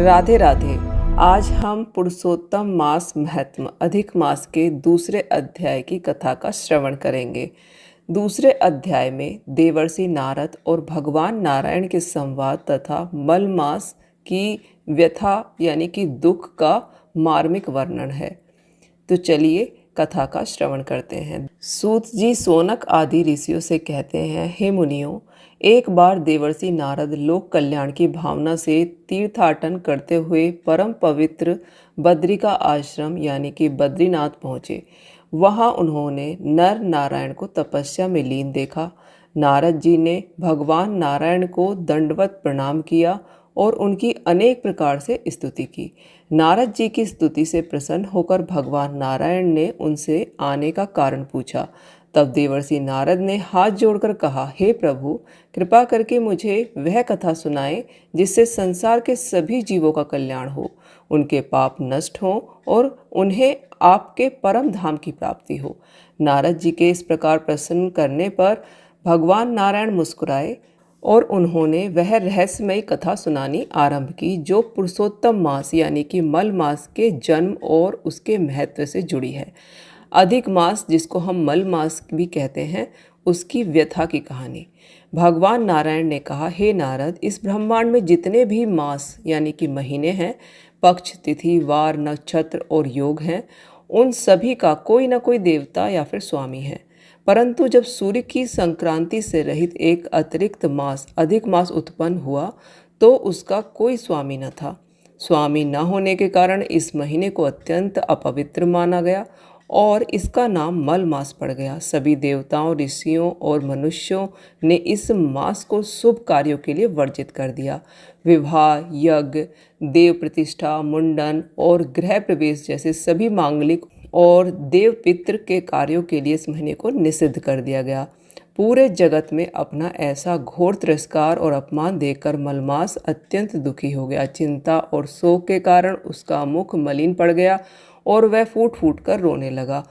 राधे राधे। आज हम पुरुषोत्तम मास महत्म अधिक मास के दूसरे अध्याय की कथा का श्रवण करेंगे। दूसरे अध्याय में देवर्षि नारद और भगवान नारायण के संवाद तथा मल मास की व्यथा यानी कि दुख का मार्मिक वर्णन है। तो चलिए कथा का श्रवण करते हैं। सूत जी सोनक आदि ऋषियों से कहते हैं, हे मुनियों, एक बार देवर्षि नारद लोक कल्याण की भावना से तीर्थाटन करते हुए परम पवित्र बद्रिका आश्रम यानी कि बद्रीनाथ पहुँचे। वहाँ उन्होंने नर नारायण को तपस्या में लीन देखा। नारद जी ने भगवान नारायण को दंडवत प्रणाम किया और उनकी अनेक प्रकार से स्तुति की। नारद जी की स्तुति से प्रसन्न होकर भगवान नारायण ने उनसे आने का कारण पूछा। तब देवर्षि नारद ने हाथ जोड़कर कहा, हे प्रभु, कृपा करके मुझे वह कथा सुनाएं जिससे संसार के सभी जीवों का कल्याण हो, उनके पाप नष्ट हों और उन्हें आपके परम धाम की प्राप्ति हो। नारद जी के इस प्रकार प्रसन्न करने पर भगवान नारायण मुस्कुराए और उन्होंने वह रहस्यमयी कथा सुनानी आरंभ की जो पुरुषोत्तम मास यानी कि मल मास के जन्म और उसके महत्व से जुड़ी है। अधिक मास, जिसको हम मल मास भी कहते हैं, उसकी व्यथा की कहानी। भगवान नारायण ने कहा, हे नारद, इस ब्रह्मांड में जितने भी मास यानी कि महीने हैं, पक्ष, तिथि, वार, नक्षत्र और योग हैं, उन सभी का कोई ना कोई देवता या फिर स्वामी है। परंतु जब सूर्य की संक्रांति से रहित एक अतिरिक्त मास अधिक मास उत्पन्न हुआ तो उसका कोई स्वामी न था। स्वामी न होने के कारण इस महीने को अत्यंत अपवित्र माना गया और इसका नाम मल मास पड़ गया। सभी देवताओं, ऋषियों और मनुष्यों ने इस मास को शुभ कार्यों के लिए वर्जित कर दिया। विवाह, यज्ञ, देव प्रतिष्ठा, मुंडन और गृह प्रवेश जैसे सभी मांगलिक और देव पितृ के कार्यों के लिए इस महीने को निषिद्ध कर दिया गया। पूरे जगत में अपना ऐसा घोर तिरस्कार और अपमान देखकर मलमास अत्यंत दुखी हो गया। चिंता और शोक के कारण उसका मुख मलिन पड़ गया और वह फूट फूट कर रोने लगा।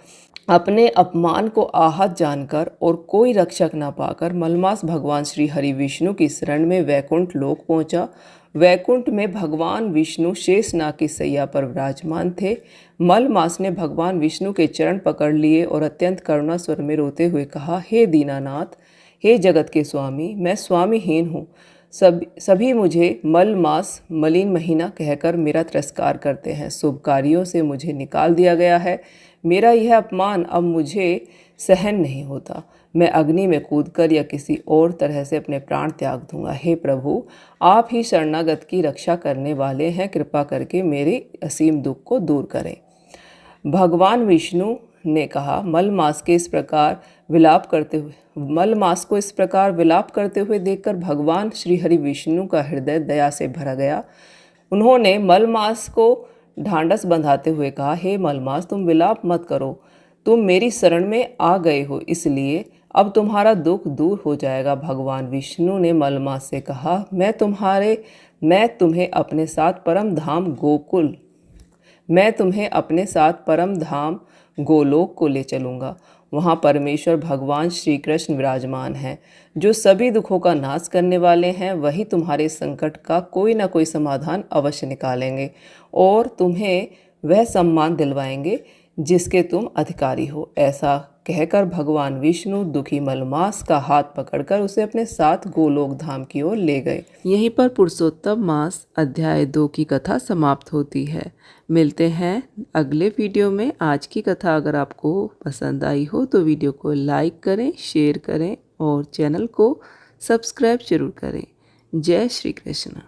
अपने अपमान को आहत जानकर और कोई रक्षक न पाकर मलमास भगवान श्री हरि विष्णु की शरण में वैकुंठ लोक पहुंचा। वैकुंठ में भगवान विष्णु शेषनाग की सैया पर विराजमान थे। मलमास ने भगवान विष्णु के चरण पकड़ लिए और अत्यंत करुणा स्वर में रोते हुए कहा, हे दीनानाथ, हे जगत के स्वामी, मैं स्वामीहीन हूँ। सभी मुझे मल मास मलिन महीना कहकर मेरा तिरस्कार करते हैं। शुभ कार्यों से मुझे निकाल दिया गया है। मेरा यह अपमान अब मुझे सहन नहीं होता। मैं अग्नि में कूदकर या किसी और तरह से अपने प्राण त्याग दूंगा। हे प्रभु, आप ही शरणागत की रक्षा करने वाले हैं। कृपा करके मेरे असीम दुख को दूर करें। भगवान विष्णु ने कहा, मल मास को इस प्रकार विलाप करते हुए देखकर भगवान श्री हरि विष्णु का हृदय दया से भरा गया। उन्होंने मलमास को ढांढस बंधाते हुए कहा, हे मलमास, तुम विलाप मत करो। तुम मेरी शरण में आ गए हो, इसलिए अब तुम्हारा दुख दूर हो जाएगा। भगवान विष्णु ने मलमास से कहा, मैं तुम्हें अपने साथ परम धाम गोलोक को ले चलूँगा। वहाँ परमेश्वर भगवान श्री कृष्ण विराजमान हैं, जो सभी दुखों का नाश करने वाले हैं। वही तुम्हारे संकट का कोई ना कोई समाधान अवश्य निकालेंगे और तुम्हें वह सम्मान दिलवाएंगे जिसके तुम अधिकारी हो। ऐसा कहकर भगवान विष्णु दुखी मलमास का हाथ पकड़कर उसे अपने साथ गोलोक धाम की ओर ले गए। यहीं पर पुरुषोत्तम मास अध्याय 2 की कथा समाप्त होती है। मिलते हैं अगले वीडियो में। आज की कथा अगर आपको पसंद आई हो तो वीडियो को लाइक करें, शेयर करें और चैनल को सब्सक्राइब जरूर करें। जय श्री कृष्ण।